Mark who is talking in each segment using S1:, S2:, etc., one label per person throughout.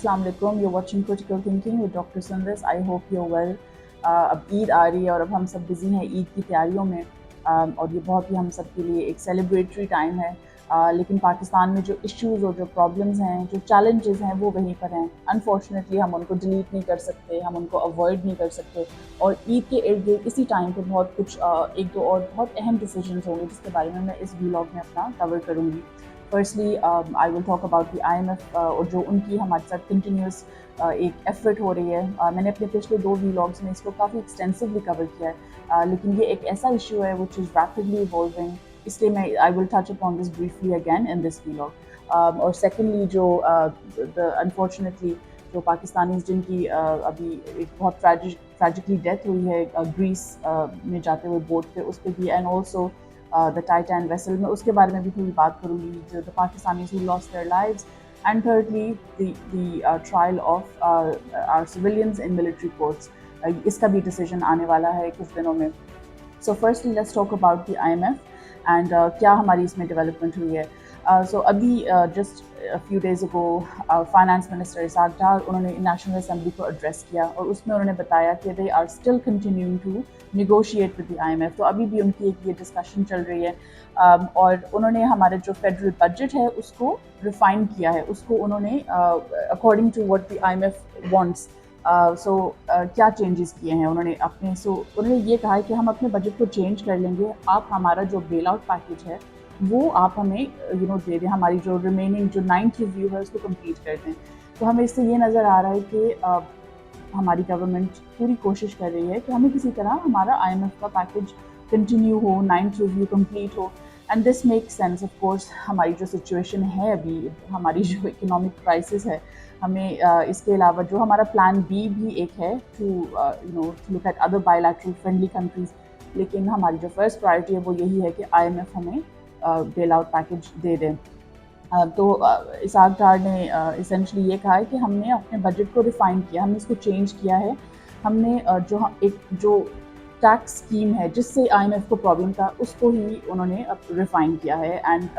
S1: Assalamu alaikum. You're watching Critical Thinking with Dr. Sundas. I hope you're well. अब ईद आ रही है और अब हम सब बिज़ी हैं ईद की तैयारियों में, और ये बहुत ही हम सब के लिए एक सेलिब्रेटरी टाइम है। लेकिन पाकिस्तान में जो इश्यूज़ और जो प्रॉब्लम्स हैं, जो चैलेंजेस हैं, वो वहीं पर हैं। अनफॉर्चुनेटली हम उनको डिलीट नहीं कर सकते, हम उनको अवॉइड नहीं कर सकते, और ईद के इर्द गिर्द इसी टाइम पर बहुत कुछ एक दो और बहुत अहम डिसीजंस होंगे जिसके बारे में मैं इस व्लॉग में अपना कवर करूँगी। Firstly I will talk about the IMF और जो उनकी हमारे साथ कंटिन्यूस एक एफर्ट हो रही है। मैंने अपने पिछले 2 व्लॉग्स में इसको काफ़ी एक्सटेंसिवली कवर किया है, लेकिन ये एक ऐसा इशू है विच इज़ रैपिडली इवॉल्विंग, इसलिए मैं I will touch upon this briefly again in this vlog. और सेकेंडली जो अनफॉर्चुनेटली जो पाकिस्तानीज़ जिनकी अभी एक बहुत ट्रैजिकली डेथ हुई है ग्रीस में जाते हुए बोट पे, उस पर भी, एंड ऑल्सो द टाइटैन वेसल में, उसके बारे में भी थोड़ी बात करूँगी, जो the Pakistanis who lost their lives, and thirdly the trial of our civilians in military courts. इसका भी डिसीजन आने वाला है कुछ दिनों में। So firstly let's talk about the IMF and क्या हमारी इसमें डेवलपमेंट हुई है। So अभी just a few days ago finance minister Ishaq Dar, उन्होंने नेशनल असेंबली को एड्रेस किया और उसमें उन्होंने बताया कि they are still continuing to negotiate with the IMF। तो अभी भी उनकी एक ये डिस्कशन चल रही है, और उन्होंने हमारे जो फेडरल बजट है उसको रिफाइन किया है, उसको उन्होंने according to what the IMF wants. क्या चेंजेस किए हैं उन्होंने अपने, उन्होंने ये कहा है कि हम अपने बजट को चेंज कर लेंगे, आप हमारा जो बेल आउट पैकेज है वो आप हमें दे दें, हमारी जो रिमेनिंग जो 9th रिव्यू है उसको कंप्लीट कर दें। तो हमें इससे ये नज़र आ रहा है कि हमारी गवर्नमेंट पूरी कोशिश कर रही है कि हमें किसी तरह हमारा IMF का पैकेज कंटिन्यू हो, 9th रिव्यू कंप्लीट हो, and this makes sense. Of course हमारी जो सिचुएशन है अभी, हमारी जो इकोनॉमिक क्राइसिस है, हमें इसके अलावा जो हमारा प्लान बी भी एक है to look at other bilateral friendly countries, लेकिन हमारी जो फर्स्ट प्रायोरिटी है वो यही है कि IMF हमें बेल आउट पैकेज दे दें। तो इसाक डार ने इसेंशली ये कहा है कि हमने अपने बजट को रिफ़ाइन किया, हमने इसको चेंज किया है, हमने जो टैक्स स्कीम है जिससे IMF को प्रॉब्लम था उसको ही उन्होंने अब रिफ़ाइन किया है, and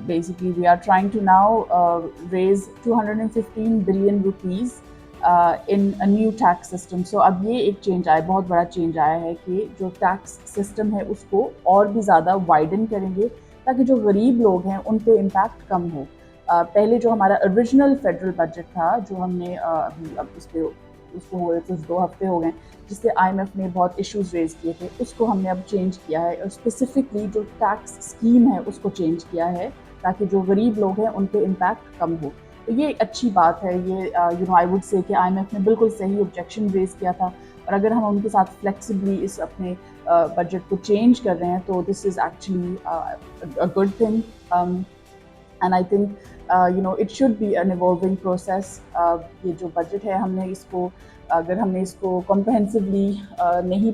S1: basically we are trying to now raise 215 billion rupees in a new tax system. So अब ये एक चेंज आया, बहुत बड़ा चेंज आया है कि जो टैक्स सिस्टम है उसको और भी ज़्यादा वाइडन करेंगे ताकि जो गरीब लोग हैं उन पे इम्पैक्ट कम हो। पहले जो हमारा ओरिजिनल फेडरल बजट था, जो हमने अभी अब उसको हुए कुछ 2 हफ्ते हो गए, जिससे IMF ने बहुत इश्यूज़ रेज़ किए थे, उसको हमने अब चेंज किया है, और स्पेसिफिकली जो टैक्स स्कीम है उसको चेंज किया है ताकि जो गरीब लोग हैं उन पे इम्पैक्ट कम हो। तो ये अच्छी बात है। ये आई वुड से कि IMF ने बिल्कुल सही ऑब्जेक्शन रेज़ किया था, और अगर हम उनके साथ फ्लेक्सिबली इस अपने बजट को चेंज कर रहे हैं तो this is actually a good thing, and I think it should be an evolving process. ये जो बजट है, हमने इसको अगर हमने इसको कॉम्प्रहेंसिवली नहीं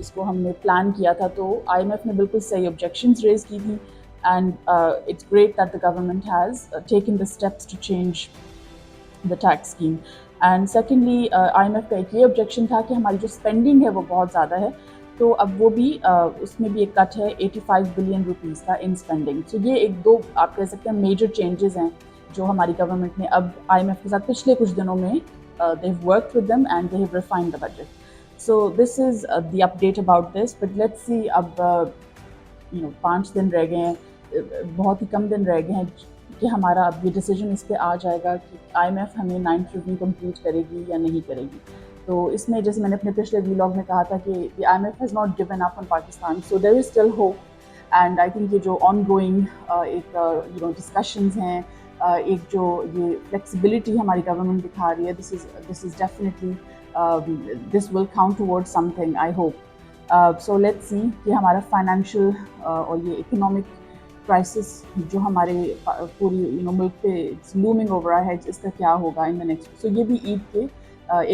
S1: इसको हमने प्लान किया था तो IMF ने बिल्कुल सही ऑब्जेक्शंस रेज़ की थी, and it's great that the government has taken the steps to change the tax scheme. And secondly, IMF का एक ये ऑब्जेक्शन था कि हमारी जो स्पेंडिंग है वो बहुत ज़्यादा है, तो अब वो भी उसमें भी एक कट है 85 बिलियन रुपीज़ का इन स्पेंडिंग। सो ये एक दो आप कह सकते हैं मेजर चेंजेस हैं जो हमारी गवर्नमेंट ने अब IMF के साथ पिछले कुछ दिनों में they have worked with them and they have refined the budget. So this is the update about this, but let's see अब 5 दिन रह गए हैं, बहुत ही कम दिन रह गए हैं कि हमारा अब ये डिसीजन इस पर आ जाएगा कि IMF हमें 9th रिव्यू कंप्लीट करेगी या नहीं करेगी। तो इसमें जैसे मैंने अपने पिछले व्लॉग में कहा था कि the IMF has not given up on Pakistan, so there is still hope, and I think ये जो ongoing एक डिस्कशंस हैं, एक जो ये फ्लेक्सिबिलिटी हमारी गवर्नमेंट दिखा रही है, this is definitely this will count towards something, I hope. So let's see कि हमारा फाइनेंशियल और ये इकोनॉमिक क्राइसिस जो हमारे पूरी मुल्क पे लूमिंग ओवर है, इसका क्या होगा इन द नेक्स्ट। सो ये भी ईद के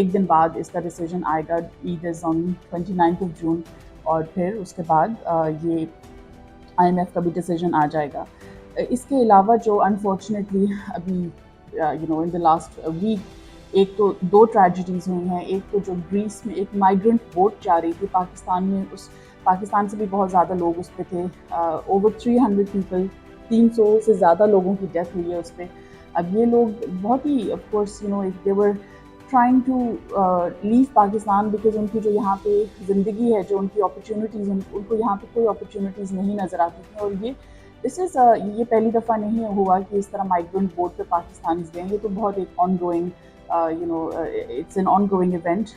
S1: एक दिन बाद इसका डिसीजन आएगा। ईद इज़ ऑन 29th जून, और फिर उसके बाद ये IMF का भी डिसीजन आ जाएगा। इसके अलावा जो अनफॉर्चुनेटली अभी इन द लास्ट वीक एक तो 2 ट्रेजिडीज़ हुई हैं। एक तो जो ग्रीस में एक माइग्रेंट बोट जा रही थी पाकिस्तान में, उस पाकिस्तान से भी बहुत ज़्यादा लोग उस पे थे, ओवर 300 पीपल, 300 से ज़्यादा लोगों की डेथ हुई है उस पर। اب یہ لوگ بہت ہی of course they were trying to leave Pakistan because ان کی جو یہاں پہ زندگی ہے، جو ان کی اپرچونیٹیز، ان کو یہاں پہ کوئی اپرچونیٹیز نہیں نظر آتی تھیں. اور یہ پہلی دفعہ نہیں ہوا کہ اس طرح مائیگرنٹ بورڈ پہ پاکستانیز گئے. یہ تو بہت ایک ongoing it's an ongoing event.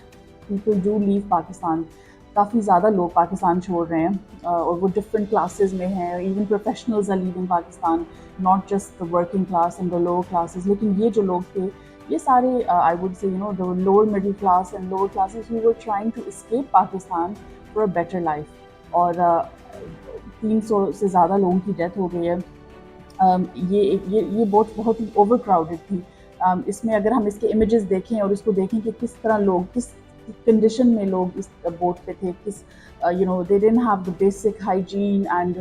S1: People do leave Pakistan. کافی زیادہ لوگ پاکستان چھوڑ رہے ہیں اور وہ ڈفرینٹ کلاسز میں ہیں. Even professionals are leaving Pakistan, not just the working class and the lower classes. لیکن یہ جو لوگ تھے یہ سارے I would say the lower middle class and lower classes who are trying to escape Pakistan for a better life. اور 300 سے زیادہ لوگوں کی ڈیتھ ہو گئی ہے. یہ بہت ہی اوور کراؤڈڈ تھی. اس میں اگر ہم اس کے امیجز دیکھیں اور اس کو دیکھیں کہ کس طرح لوگ، کس کنڈیشن میں لوگ اس بوٹ پہ تھے، کس they didn't have the basic hygiene and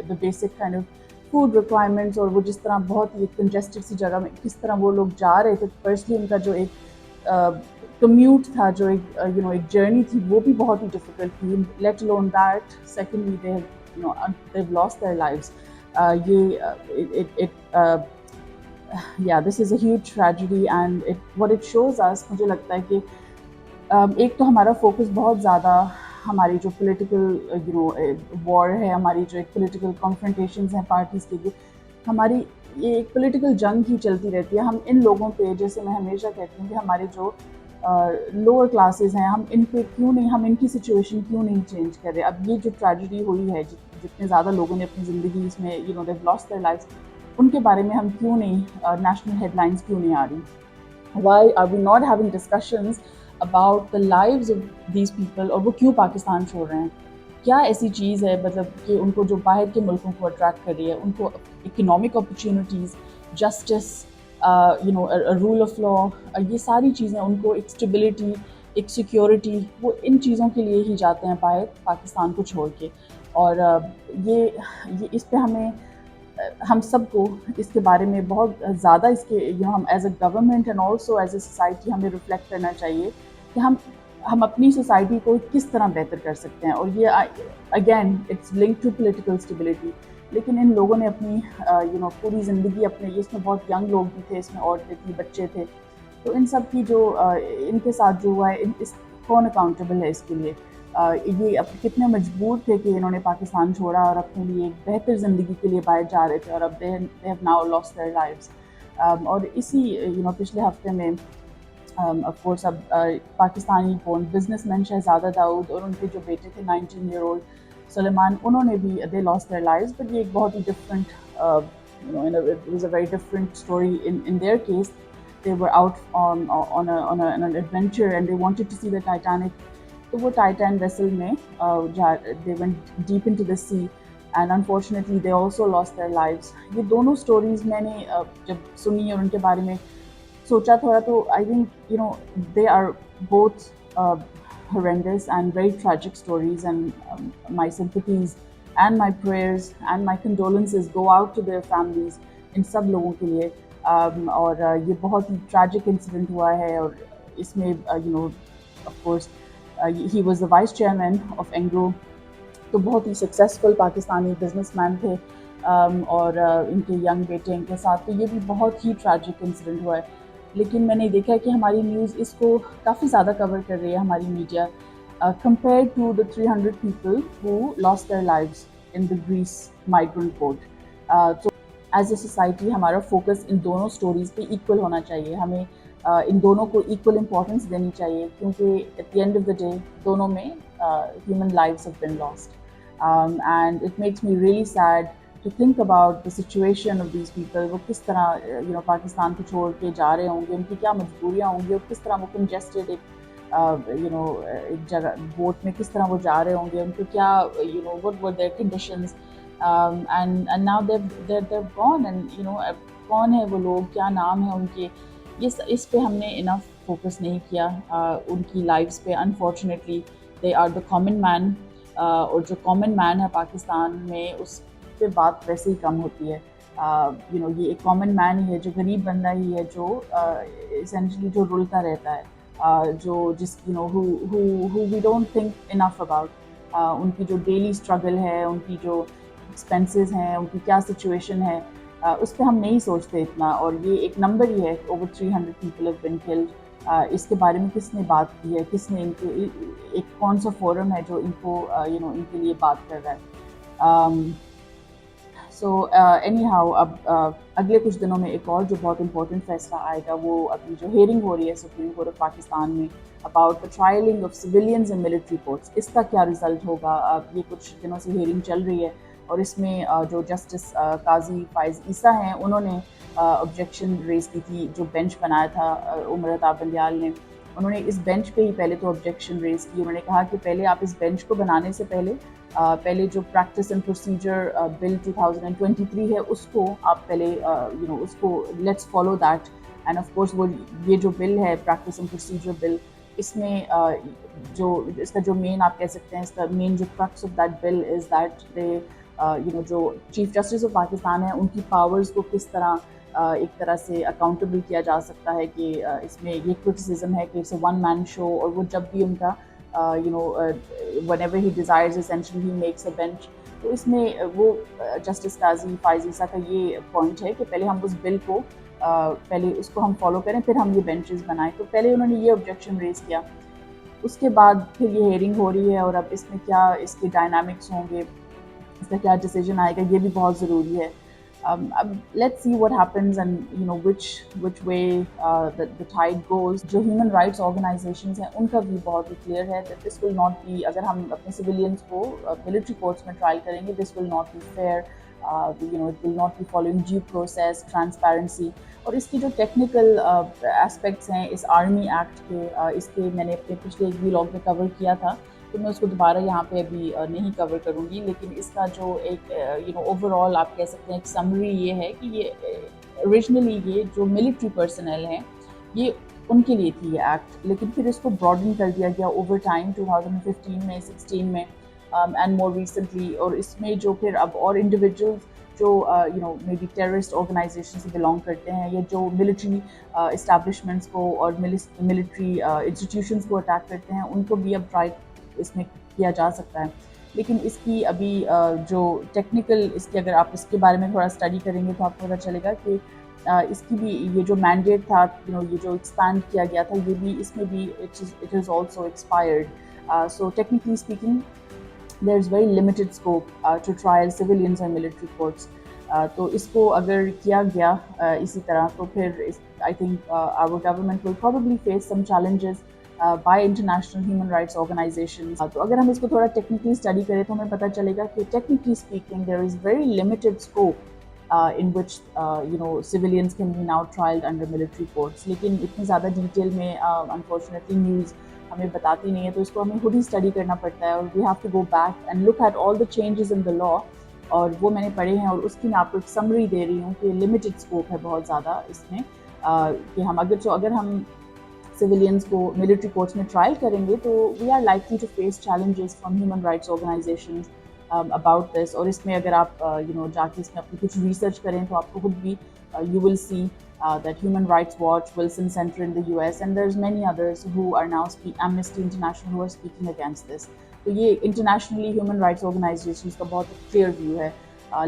S1: the basic kind of food requirements. اور وہ جس طرح بہت ہی کنجسٹڈ سی جگہ میں کس طرح وہ لوگ جا رہے تھے. فرسٹلی ان کا جو ایک کمیوٹ تھا، جو ایک جرنی تھی، وہ بھی بہت ہی ڈیفیکلٹ تھی. Let alone that secondly they've lost their lives. This is a huge tragedy and what it shows us، مجھے لگتا ہے کہ ایک تو ہمارا فوکس بہت زیادہ ہماری جو پولیٹیکل وار ہے، ہماری جو ایک پولیٹیکل کنفرنٹیشنز ہیں پارٹیز کے لیے، ہماری یہ ایک پولیٹیکل جنگ ہی چلتی رہتی ہے. ہم ان لوگوں پہ، جیسے میں ہمیشہ کہتی ہوں کہ ہمارے جو لوور کلاسز ہیں، ہم ان پہ کیوں نہیں، ہم ان کی سچویشن کیوں نہیں چینج کر رہے. اب یہ جو ٹریجڈی ہوئی ہے، جتنے زیادہ لوگوں نے اپنی زندگی اس میں they've lost their lives، ان کے بارے میں ہم کیوں نہیں، نیشنل ہیڈ لائنس کیوں نہیں آ رہی. Why are we not having discussions about the lives of these people، اور وہ کیوں پاکستان چھوڑ رہے ہیں؟ کیا ایسی چیز ہے مطلب کہ ان کو جو باہر کے ملکوں کو اٹریکٹ کر رہی ہے؟ ان کو economic opportunities, justice, rule of law, یہ ساری چیزیں ان کو، ایک اسٹیبلٹی، ایک سیکیورٹی، وہ ان چیزوں کے لیے ہی جاتے ہیں باہر پاکستان کو چھوڑ کے. اور یہ اس پہ ہم سب کو اس کے بارے میں بہت زیادہ اس کے ہم as a government and also as a society ہمیں ریفلیکٹ کرنا چاہیے کہ ہم اپنی سوسائٹی کو کس طرح بہتر کر سکتے ہیں. اور یہ again it's link to political stability. لیکن ان لوگوں نے اپنی پوری زندگی اپنے، اس میں بہت ینگ لوگ بھی تھے، اس میں عورتیں تھیں، بچے تھے، تو ان سب کی جو ان کے ساتھ جو ہوا ہے، اس کون اکاؤنٹیبل ہے اس کے لیے؟ یہ اب کتنے مجبور تھے کہ انہوں نے پاکستان چھوڑا اور اپنے لیے ایک بہتر زندگی کے لیے باہر جا رہے تھے، اور اب they have now lost their lives. اور اسی پچھلے ہفتے میں آف کورس اب پاکستانی بورن بزنس مین شہزادہ داؤد اور ان کے جو بیٹے تھے 19 year old سلیمان، انہوں نے بھی they lost their lives. But یہ ایک بہت ہی different it was a very different story in their case. They were out on an adventure and they wanted to see the Titanic. تو وہ ٹائٹین ویسل میں they went deep into the sea and unfortunately they also lost their lives. یہ دونوں stories میں نے جب سنی اور ان کے بارے میں سوچا تھوڑا، تو I think they are both horrendous and very tragic stories, and my sympathies and my prayers and my condolences go out to their families ان سب لوگوں کے لیے. اور یہ بہت ہی ٹریجک انسیڈنٹ ہوا ہے. اور اس میں of course he was the vice chairman of Engro، تو بہت ہی سکسیزفل پاکستانی بزنس مین تھے، اور ان کے ینگ بیٹے ان کے ساتھ. تو یہ بھی بہت ہی ٹریجک انسیڈنٹ ہوا ہے. لیکن میں نے دیکھا کہ ہماری نیوز اس کو کافی زیادہ کور کر رہی ہے، ہماری media, compared to the 300 people who lost their lives in the Greece migrant boat. تو ایز اے سوسائٹی ہمارا فوکس ان دونوں سٹوریز پہ ایکول ہونا چاہیے. ہمیں ان دونوں کو ایکول امپورٹنس دینی چاہیے، کیونکہ at the end of the day دونوں میں human lives have been lost. And it makes me really sad to think about the situation of these people. وہ کس طرح پاکستان کو چھوڑ کے جا رہے ہوں گے، ان کی کیا مجبوریاں ہوں گی، اور کس طرح وہ کنجسٹڈ ایک جگہ بوٹ میں کس طرح وہ جا رہے ہوں گے، ان کو کیا what were their conditions. And now they're gone. And کون ہے وہ لوگ، کیا نام ہے ان کے، اس پہ ہم نے انف فوکس نہیں کیا ان کی لائفز پہ. Unfortunately they are the common man. اور جو کامن مین ہے پاکستان میں، اس پہ بات ویسے ہی کم ہوتی ہے. یہ ایک کامن مین ہی ہے، جو غریب بندہ ہی ہے، جو essentially جو رلتا رہتا ہے، جو جس who we don't think enough about. ان کی جو ڈیلی اسٹرگل ہے، ان کی جو ایکسپینسز ہیں، ان کی کیا سچویشن ہے، उस पर हम नहीं सोचते इतना, और ये एक नंबर ही है, over 300 people have been killed. इसके बारे में किसने बात की है, किसने इनको, एक कौन सा फोरम है जो इनको इनके लिए बात कर रहा है। सो एनी हाउ, अब अगले कुछ दिनों में एक और जो बहुत इंपॉर्टेंट फैसला आएगा, वो अभी जो हियरिंग हो रही है सुप्रीम कोर्ट ऑफ पाकिस्तान में about the trialing of civilians in military courts, इसका क्या रिजल्ट होगा। ये कुछ दिनों से हियरिंग चल रही है, और इसमें जो जस्टिस काजी फाइज ईसा हैं, उन्होंने ऑब्जेक्शन रेज की थी। जो बेंच बनाया था उमर अताब बंदियाल ने, उन्होंने इस बेंच पे ही पहले तो ऑब्जेक्शन रेज की। उन्होंने कहा कि पहले आप इस बेंच को बनाने से पहले जो प्रैक्टिस एंड प्रोसीजर बिल 2023 है, उसको आप पहले उसको let's follow that. End of course वो ये जो बिल है, प्रैक्टिस एंड प्रोसीजर बिल, इसमें जो इसका जो मेन आप कह सकते हैं, इसका मेन जो crux of that bill is that they जो चीफ जस्टिस ऑफ पाकिस्तान है, उनकी पावर्स को किस तरह एक तरह से अकाउंटेबल किया जा सकता है। कि इसमें ये क्रिटिसिज्म है कि it's a one man show, और वो जब भी उनका whenever he desires essentially he makes a bench। तो इसमें वो जस्टिस काजी फाइज ईसा का ये पॉइंट है कि पहले हम उस बिल को पहले उसको हम फॉलो करें, फिर हम ये बेंचेस बनाएं। तो पहले उन्होंने ये ऑब्जेक्शन रेज किया, उसके बाद फिर ये हियरिंग हो रही है, और अब इसमें क्या इसके डायनामिक्स होंगे, इसका क्या डिसीजन आएगा, ये भी बहुत ज़रूरी है। अब let's see what happens, and which way the tide goes। जो ह्यूमन राइट्स ऑर्गेनाइजेशंस हैं, उनका भी बहुत ही क्लियर है that this will not be, अगर हम अपने सिविलियंस को मिलिट्री कोर्ट्स में ट्रायल करेंगे, this will not be fair, it will not be following due process, transparency। और इसकी जो टेक्निकल एस्पेक्ट्स हैं इस आर्मी एक्ट के, इसके मैंने अपने पिछले एक व्लॉग में कवर किया था, तो मैं उसको दोबारा यहाँ पे अभी नहीं कवर करूँगी। लेकिन इसका जो एक ओवरऑल आप कह सकते हैं एक समरी ये है कि ये ओरिजिनली ये जो मिलिट्री पर्सनल हैं, ये उनके लिए थी ये एक्ट, लेकिन फिर इसको ब्रॉडन कर दिया गया ओवर टाइम 2015 में, 16 में, एंड मोर रिसेंटली। और इसमें जो फिर अब और इंडिविजुअल्स जो मे बी टेररिस्ट ऑर्गेनाइजेशन से बिलोंग करते हैं, या जो मिलिट्री इस्टेब्लिशमेंट्स को और मिलिट्री इंस्टीट्यूशंस को अटैक करते हैं, उनको भी अब ट्राई इसमें किया जा सकता है। लेकिन इसकी अभी जो टेक्निकल, इसकी अगर आप इसके बारे में थोड़ा स्टडी करेंगे तो आपको पता चलेगा कि इसकी भी ये जो मैंडेट था, ये जो एक्सपैंड किया गया था, ये भी इसमें भी it is also expired. So technically speaking there is very limited scope to trial civilians and military courts. तो इसको अगर किया गया इसी तरह, तो फिर I think our government will probably face some challenges by international human rights organisations. तो अगर हम इसको थोड़ा टेक्निकली स्टडी करें तो हमें पता चलेगा कि technically speaking there is very limited scope in which civilians can be now trialed under military courts। लेकिन इतनी ज़्यादा डिटेल में unfortunately न्यूज़ हमें बताती नहीं है, तो इसको हमें खुद ही स्टडी करना पड़ता है, और we have to go back and look at all the changes in the law. और वो मैंने पढ़े हैं, और उसकी मैं आपको एक समरी दे रही हूँ कि लिमिटेड स्कोप है बहुत ज़्यादा इसमें, कि हम अगर हम सिविलियंस को मिलिट्री कोर्ट्स में ट्रायल करेंगे, तो we are likely to face challenges from human rights organisations about this. और इसमें अगर आप जाके इसमें अपनी कुछ रिसर्च करें, तो आपको खुद भी you will see that Human Rights Watch, Wilson Center in the US, and there's many others who are now Amnesty International, who are speaking against this। तो ये इंटरनेशनली ह्यूमन राइट्स ऑर्गेनाइजेशंस का बहुत clear view है।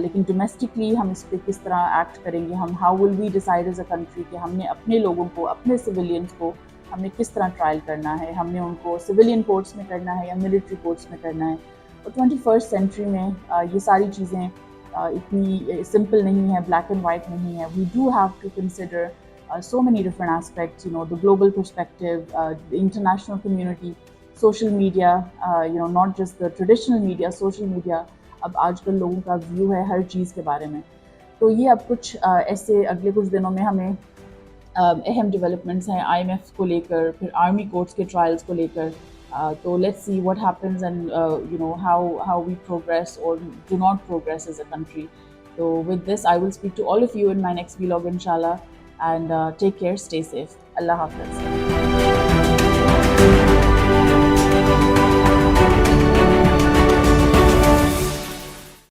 S1: लेकिन domestically हम इस पर किस तरह एक्ट करेंगे, हम how will we decide as a country कि हमने अपने लोगों को, अपने सिविलियंस को हमने किस तरह ट्रायल करना है, हमने उनको सिविलियन कोर्ट्स में करना है या मिलिट्री कोर्ट्स में करना है। और 21st सेंचुरी में ये सारी चीज़ें इतनी सिंपल नहीं है, ब्लैक एंड वाइट नहीं है। We do have to consider so many different aspects, the global perspective, the international community, social media, not just the traditional media, social media। अब आजकल लोगों का व्यू है हर चीज़ के बारे में। तो ये अब कुछ ऐसे अगले कुछ दिनों में हमें अहम डेवलपमेंट्स हैं IMF को लेकर, फिर आर्मी कोर्ट्स के ट्रायल्स को लेकर। तो let's see what happens and how we progress or do not progress as a country। So with this I will speak to all of you in my next vlog inshallah, and take care, stay safe, Allah Hafiz।